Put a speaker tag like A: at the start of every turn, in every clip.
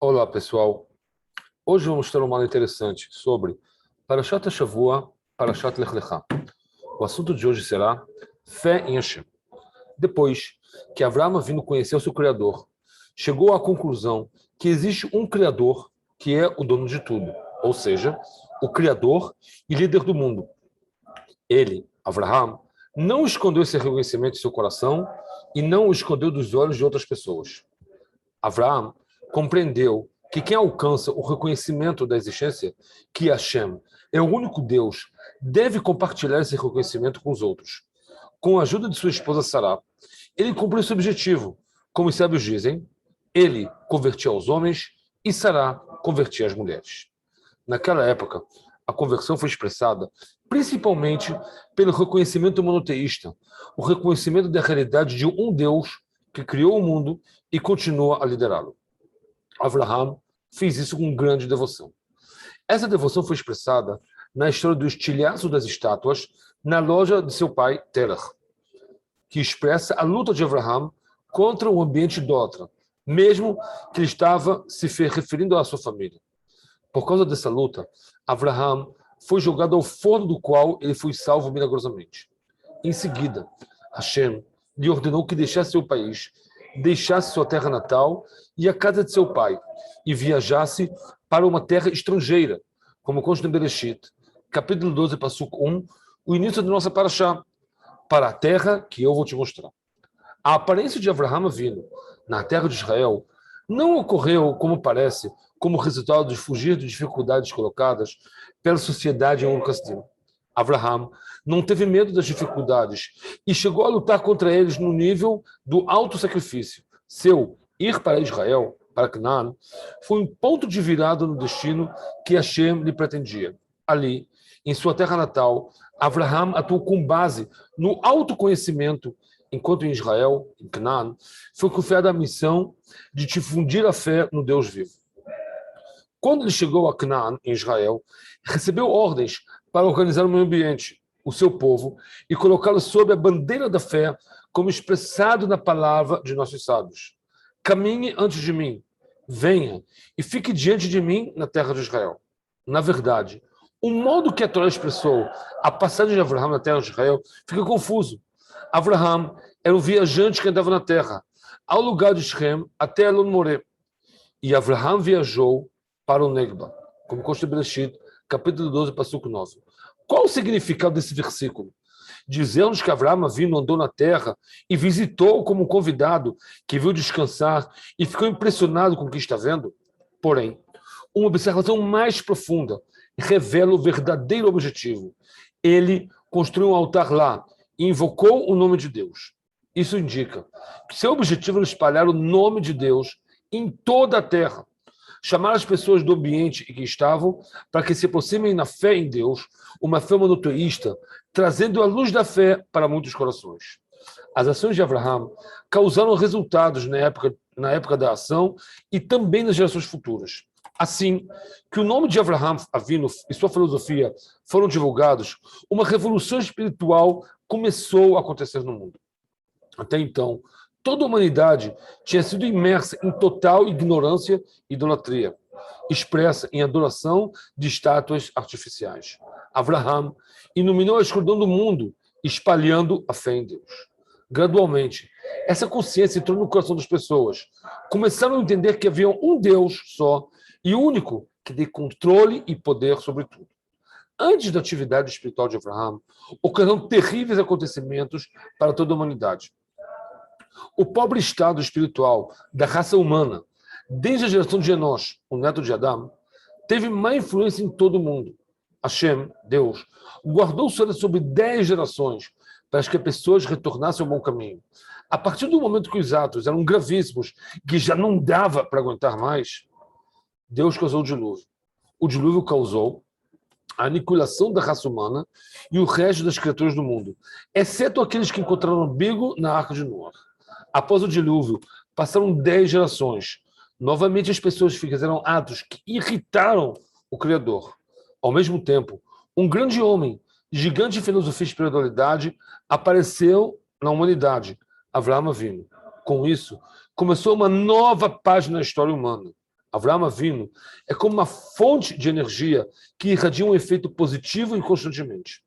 A: Olá, pessoal. Hoje vamos ter uma aula interessante sobre Parashat Shavua, Parashat Lech Lecha. O assunto de hoje será fé em Hashem. Depois que Avraham Avinu conheceu seu Criador, chegou à conclusão que existe um Criador que é o dono de tudo, ou seja, o Criador e líder do mundo. Ele, Avraham, não escondeu esse reconhecimento em seu coração e não o escondeu dos olhos de outras pessoas. Avraham compreendeu que quem alcança o reconhecimento da existência, que Hashem é o único Deus, deve compartilhar esse reconhecimento com os outros. Com a ajuda de sua esposa Sará, ele cumpriu seu objetivo. Como os sábios dizem, ele convertia os homens e Sará convertia as mulheres. Naquela época, a conversão foi expressada principalmente pelo reconhecimento monoteísta, o reconhecimento da realidade de um Deus que criou o mundo e continua a liderá-lo. Avraham fez isso com grande devoção. Essa devoção foi expressada na história do estilhaço das estátuas na loja de seu pai, Terach, que expressa a luta de Avraham contra o ambiente idólatra, mesmo que ele estava se referindo à sua família. Por causa dessa luta, Avraham foi jogado ao forno do qual ele foi salvo milagrosamente. Em seguida, Hashem lhe ordenou que deixasse seu país, deixasse sua terra natal e a casa de seu pai, e viajasse para uma terra estrangeira, como consta em Bereshit, capítulo 12, Pasuk 1, o início da nossa Parashá, para a terra que eu vou te mostrar. A aparência de Avraham Avinu na terra de Israel não ocorreu, como parece, como resultado de fugir de dificuldades colocadas pela sociedade em Ur Kasdim. Avraham não teve medo das dificuldades e chegou a lutar contra eles no nível do alto sacrifício. Seu ir para Israel, para Canaã, foi um ponto de virada no destino que Hashem lhe pretendia. Ali, em sua terra natal, Avraham atuou com base no autoconhecimento, enquanto em Israel, em Canaã, foi confiada a missão de difundir a fé no Deus vivo. Quando ele chegou a Canaã, em Israel, recebeu ordens para organizar o meio ambiente, o seu povo, e colocá-lo sob a bandeira da fé, como expressado na palavra de nossos sábios. Caminhe antes de mim, venha e fique diante de mim na terra de Israel. Na verdade, o modo que a Torá expressou a passagem de Avraham na terra de Israel fica confuso. Avraham era um viajante que andava na terra, ao lugar de Shem até Elon Moré. E Avraham viajou para o Negba, como consta em Bereshit, capítulo 12, Pasuk 9. Qual o significado desse versículo? Dizer-nos que Avraham Avinu andou na terra e visitou como convidado, que viu descansar e ficou impressionado com o que está vendo? Porém, uma observação mais profunda revela o verdadeiro objetivo. Ele construiu um altar lá e invocou o nome de Deus. Isso indica que seu objetivo era espalhar o nome de Deus em toda a terra, chamar as pessoas do ambiente em que estavam para que se aproximem na fé em Deus, uma fé monoteísta, trazendo a luz da fé para muitos corações. As ações de Avraham causaram resultados na época da ação e também nas gerações futuras. Assim que o nome de Avraham Avinu e sua filosofia foram divulgados, uma revolução espiritual começou a acontecer no mundo. Até então, toda a humanidade tinha sido imersa em total ignorância e idolatria, expressa em adoração de estátuas artificiais. Avraham iluminou a escuridão do mundo, espalhando a fé em Deus. Gradualmente, essa consciência entrou no coração das pessoas. Começaram a entender que havia um Deus só e único que tem controle e poder sobre tudo. Antes da atividade espiritual de Avraham, ocorreram terríveis acontecimentos para toda a humanidade. O pobre estado espiritual da raça humana, desde a geração de Enosh, o neto de Adão, teve má influência em todo o mundo. Hashem, Deus, guardou sobre 10 gerações para que as pessoas retornassem ao bom caminho. A partir do momento que os atos eram gravíssimos, que já não dava para aguentar mais, Deus causou o dilúvio. O dilúvio causou a aniquilação da raça humana e o resto das criaturas do mundo, exceto aqueles que encontraram abrigo na Arca de Noé. Após o dilúvio, passaram 10 gerações. Novamente as pessoas fizeram atos que irritaram o Criador. Ao mesmo tempo, um grande homem, gigante de filosofia e espiritualidade, apareceu na humanidade, Avraham Avinu. Com isso, começou uma nova página na história humana. Avraham Avinu é como uma fonte de energia que irradia um efeito positivo e constantemente.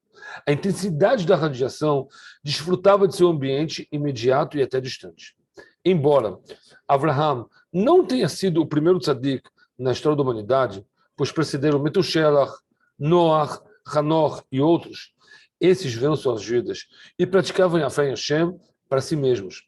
A: A intensidade da radiação desfrutava de seu ambiente imediato e até distante. Embora Avraham não tenha sido o primeiro tzadik na história da humanidade, pois precederam Metushelach, Noach, Hanor e outros, esses viveram suas vidas e praticavam a fé em Hashem para si mesmos.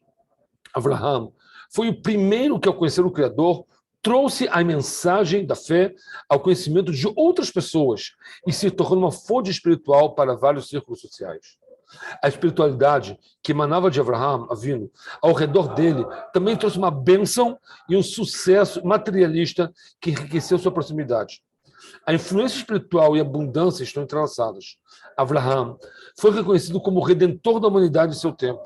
A: Avraham foi o primeiro que, ao conhecer o Criador, trouxe a mensagem da fé ao conhecimento de outras pessoas e se tornou uma fonte espiritual para vários círculos sociais. A espiritualidade que emanava de Avraham Avinu ao redor dele também trouxe uma bênção e um sucesso materialista que enriqueceu sua proximidade. A influência espiritual e a abundância estão entrelaçadas. Avraham foi reconhecido como o redentor da humanidade em seu tempo.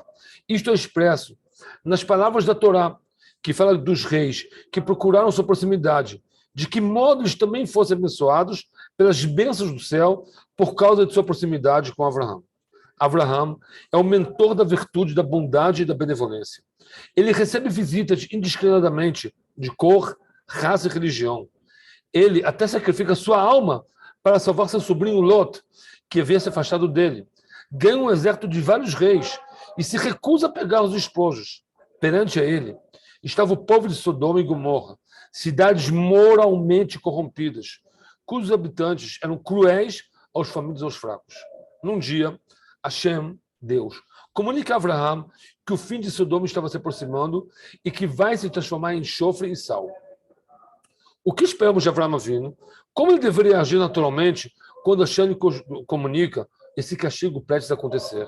A: Isto é expresso nas palavras da Torá, que fala dos reis que procuraram sua proximidade, de que modo eles também fossem abençoados pelas bênçãos do céu por causa de sua proximidade com Avraham. Avraham é o mentor da virtude, da bondade e da benevolência. Ele recebe visitas indiscriminadamente de cor, raça e religião. Ele até sacrifica sua alma para salvar seu sobrinho Lot, que havia se afastado dele. Ganha um exército de vários reis e se recusa a pegar os despojos. Perante a ele estava o povo de Sodoma e Gomorra, cidades moralmente corrompidas, cujos habitantes eram cruéis aos famintos e aos fracos. Num dia, Hashem, Deus, comunica a Avraham que o fim de Sodoma estava se aproximando e que vai se transformar em enxofre e sal. O que esperamos de Avraham Avinu? Como ele deveria agir naturalmente quando Hashem comunica esse castigo prestes a acontecer?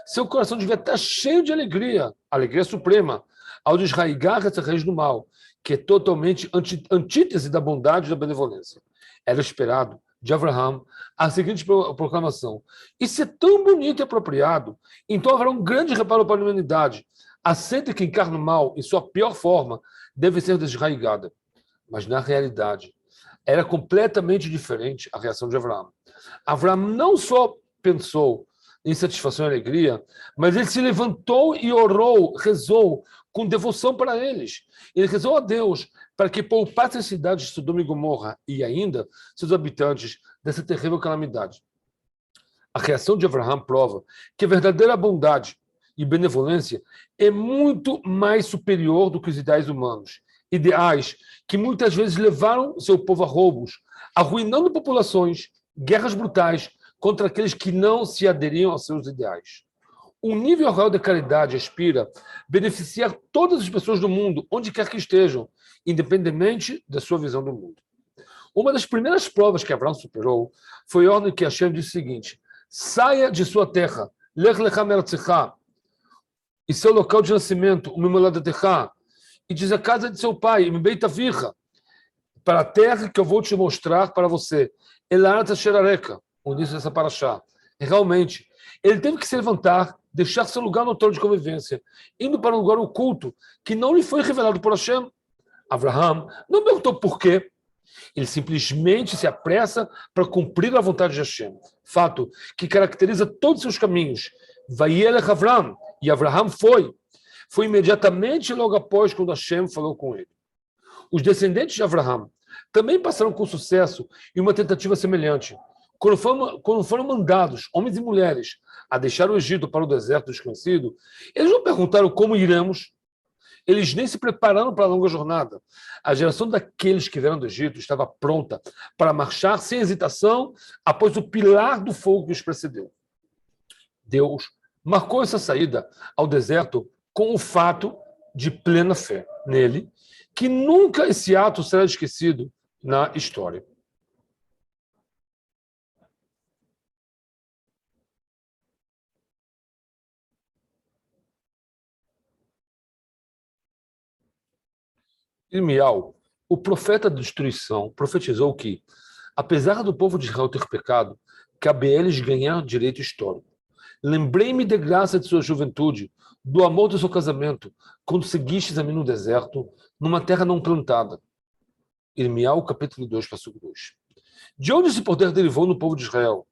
A: Seu coração devia estar cheio de alegria, alegria suprema, ao desraigar essa raiz do mal, que é totalmente antítese da bondade e da benevolência. Era esperado de Avraham a seguinte proclamação: isso é tão bonito e apropriado, então haverá um grande reparo para a humanidade. Aceita que encarna o mal em sua pior forma deve ser desraigada. Mas, na realidade, era completamente diferente a reação de Avraham. Avraham não só pensou em satisfação e alegria, mas ele se levantou e orou, rezou com devoção para eles. Ele rezou a Deus para que poupasse as cidades de Sodoma e Gomorra e ainda seus habitantes dessa terrível calamidade. A reação de Avraham prova que a verdadeira bondade e benevolência é muito mais superior do que os ideais humanos. Ideais que muitas vezes levaram seu povo a roubos, arruinando populações, guerras brutais contra aqueles que não se aderiam aos seus ideais. Um nível real de caridade aspira beneficiar todas as pessoas do mundo, onde quer que estejam, independentemente da sua visão do mundo. Uma das primeiras provas que Avraham superou foi a ordem que Hashem disse o seguinte: saia de sua terra, lech lecha me'artzecha, e seu local de nascimento, umimoladetecha, e diz a casa de seu pai, Beit Avicha, para a terra que eu vou te mostrar para você, Elarat Asherareka, o início dessa paraxá. Realmente, ele teve que se levantar, deixar seu lugar no trono de convivência, indo para um lugar oculto, que não lhe foi revelado por Hashem. Avraham não perguntou por quê. Ele simplesmente se apressa para cumprir a vontade de Hashem. Fato que caracteriza todos os seus caminhos. Vayelech Avraham, e Avraham foi. Foi imediatamente logo após quando Hashem falou com ele. Os descendentes de Avraham também passaram com sucesso em uma tentativa semelhante. Quando foram mandados, homens e mulheres, a deixar o Egito para o deserto desconhecido, eles não perguntaram como iremos. Eles nem se prepararam para a longa jornada. A geração daqueles que vieram do Egito estava pronta para marchar sem hesitação após o pilar do fogo que os precedeu. Deus marcou essa saída ao deserto com o fato de plena fé nele, que nunca esse ato será esquecido na história. Irmial, o profeta da destruição, profetizou que, apesar do povo de Israel ter pecado, cabe a eles ganhar direito histórico. Lembrei-me de graça de sua juventude, do amor do seu casamento, quando seguistes a mim no deserto, numa terra não plantada. Irmial, capítulo 2, versículo 2. De onde esse poder derivou no povo de Israel?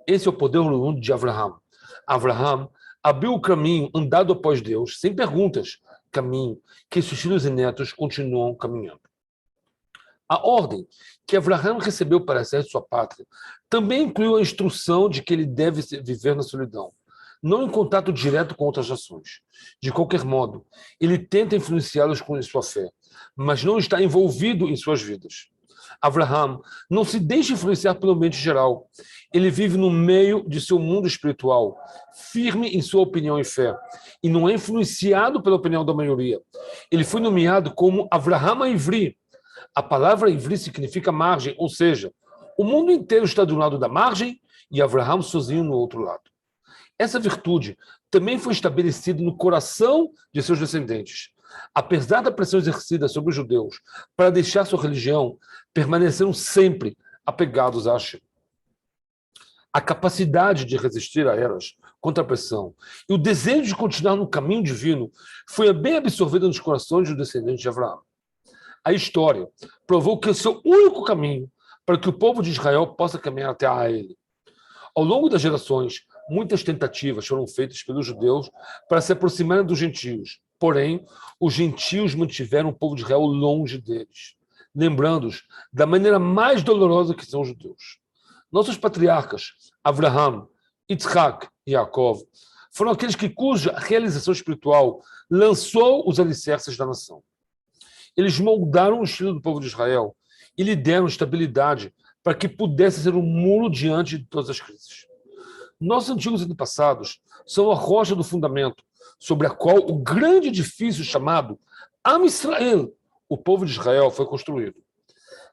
A: Esse é o poder oriundo de Avraham. Avraham abriu o caminho andado após Deus, sem perguntas, caminho que seus filhos e netos continuam caminhando. A ordem que Avraham recebeu para sair de sua pátria também incluiu a instrução de que ele deve viver na solidão, não em contato direto com outras nações. De qualquer modo, ele tenta influenciá-los com sua fé, mas não está envolvido em suas vidas. Avraham não se deixa influenciar pelo ambiente geral. Ele vive no meio de seu mundo espiritual, firme em sua opinião e fé, e não é influenciado pela opinião da maioria. Ele foi nomeado como Avraham Ivri. A palavra Ivri significa margem, ou seja, o mundo inteiro está do lado da margem e Avraham sozinho no outro lado. Essa virtude também foi estabelecida no coração de seus descendentes. Apesar da pressão exercida sobre os judeus para deixar sua religião, permaneceram sempre apegados a Hashem. A capacidade de resistir a elas contra a pressão e o desejo de continuar no caminho divino foi bem absorvida nos corações dos descendentes de Avraham. A história provou que esse é o único caminho para que o povo de Israel possa caminhar até a ele. Ao longo das gerações, muitas tentativas foram feitas pelos judeus para se aproximarem dos gentios. Porém, os gentios mantiveram o povo de Israel longe deles, lembrando-os da maneira mais dolorosa que são os judeus. Nossos patriarcas, Avraham, Yitzhak e Yaakov, foram aqueles cuja realização espiritual lançou os alicerces da nação. Eles moldaram o estilo do povo de Israel e lhe deram estabilidade para que pudesse ser um muro diante de todas as crises. Nossos antigos antepassados são a rocha do fundamento, sobre a qual o grande edifício chamado Am Israel, o povo de Israel, foi construído.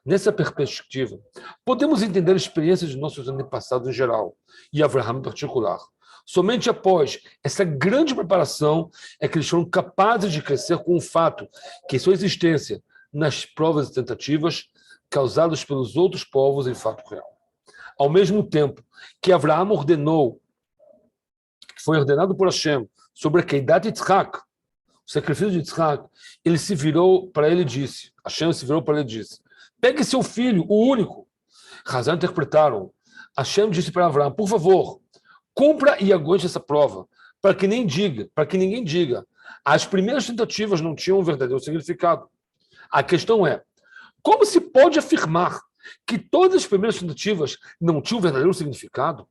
A: Nessa perspectiva, podemos entender a experiência de nossos antepassados em geral, e Avraham em particular. Somente após essa grande preparação é que eles foram capazes de crescer com o fato que sua existência nas provas e tentativas causadas pelos outros povos em fato real. Ao mesmo tempo que Avraham foi ordenado por Hashem sobre a Keidat Yitzhak, o sacrifício de Yitzhak, ele se virou para ele e disse, Hashem se virou para ele e disse, pegue seu filho, o único. Razão interpretaram. Hashem disse para Avraham, por favor, cumpra e aguente essa prova, para que ninguém diga, as primeiras tentativas não tinham um verdadeiro significado. A questão é, como se pode afirmar que todas as primeiras tentativas não tinham um verdadeiro significado?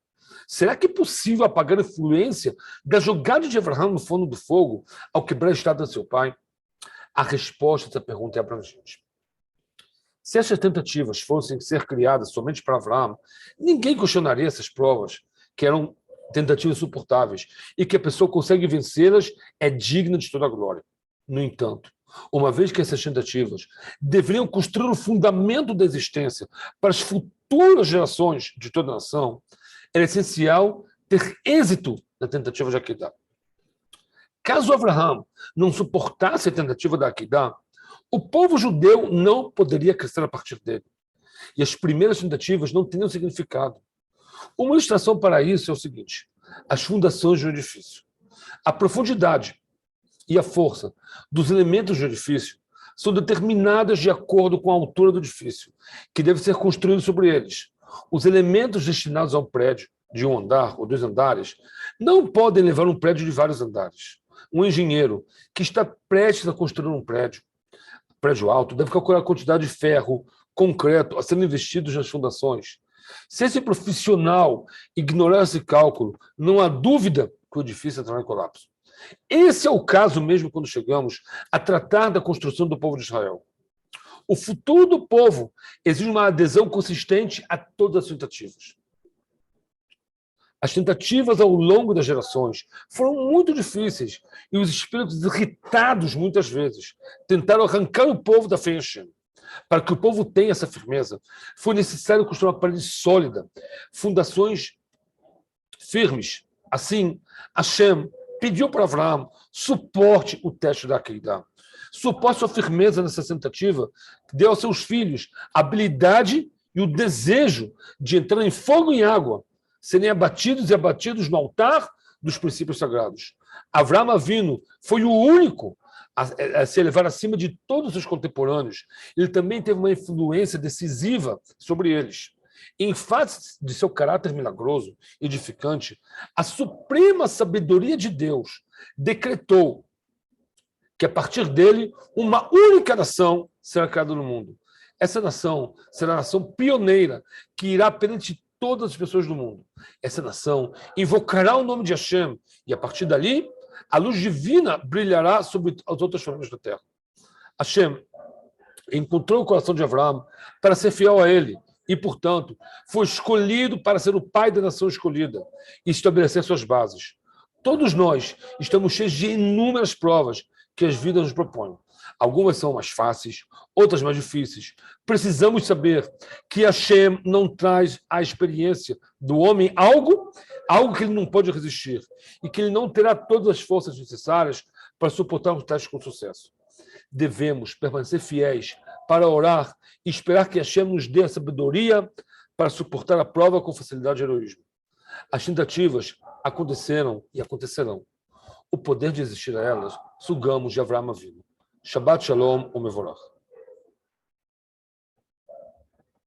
A: Será que é possível apagar a influência da jogada de Avraham no forno do fogo ao quebrar a estátua de seu pai? A resposta a essa pergunta é abrangente. Se essas tentativas fossem ser criadas somente para Avraham, ninguém questionaria essas provas, que eram tentativas suportáveis, e que a pessoa consegue vencê-las é digna de toda a glória. No entanto, uma vez que essas tentativas deveriam construir o fundamento da existência para as futuras gerações de toda a nação, era essencial ter êxito na tentativa de Akedah. Caso Avraham não suportasse a tentativa da Akedah, o povo judeu não poderia crescer a partir dele. E as primeiras tentativas não teriam significado. Uma ilustração para isso é o seguinte: as fundações de um edifício. A profundidade e a força dos elementos do edifício são determinadas de acordo com a altura do edifício, que deve ser construído sobre eles. Os elementos destinados a um prédio de um andar ou 2 andares não podem levar um prédio de vários andares. Um engenheiro que está prestes a construir um prédio alto deve calcular a quantidade de ferro, concreto a serem investidos nas fundações. Se esse profissional ignorar esse cálculo, não há dúvida que o edifício entrará em colapso. Esse é o caso mesmo quando chegamos a tratar da construção do povo de Israel. O futuro do povo exige uma adesão consistente a todas as tentativas. As tentativas ao longo das gerações foram muito difíceis e os espíritos irritados, muitas vezes, tentaram arrancar o povo da fé em Hashem. Para que o povo tenha essa firmeza, foi necessário construir uma parede sólida, fundações firmes. Assim, Hashem pediu para Avraham suporte o teste da Akedah. Suporte sua firmeza nessa tentativa, que deu aos seus filhos a habilidade e o desejo de entrar em fogo e em água, serem abatidos no altar dos princípios sagrados. Avraham Avinu foi o único a se elevar acima de todos os seus contemporâneos. Ele também teve uma influência decisiva sobre eles. Em face de seu caráter milagroso, edificante, a suprema sabedoria de Deus decretou que, a partir dele, uma única nação será criada no mundo. Essa nação será a nação pioneira que irá perante todas as pessoas do mundo. Essa nação invocará o nome de Hashem e, a partir dali, a luz divina brilhará sobre as outras famílias da terra. Hashem encontrou o coração de Abraão para ser fiel a ele e, portanto, foi escolhido para ser o pai da nação escolhida e estabelecer suas bases. Todos nós estamos cheios de inúmeras provas que as vidas nos propõem. Algumas são mais fáceis, outras mais difíceis. Precisamos saber que Hashem não traz à experiência do homem algo que ele não pode resistir e que ele não terá todas as forças necessárias para suportar um teste com sucesso. Devemos permanecer fiéis para orar e esperar que Hashem nos dê a sabedoria para suportar a prova com facilidade e heroísmo. As tentativas aconteceram e acontecerão. O poder de resistir a elas, sugamos de Avraham Avinu. Shabbat Shalom, Umevorach.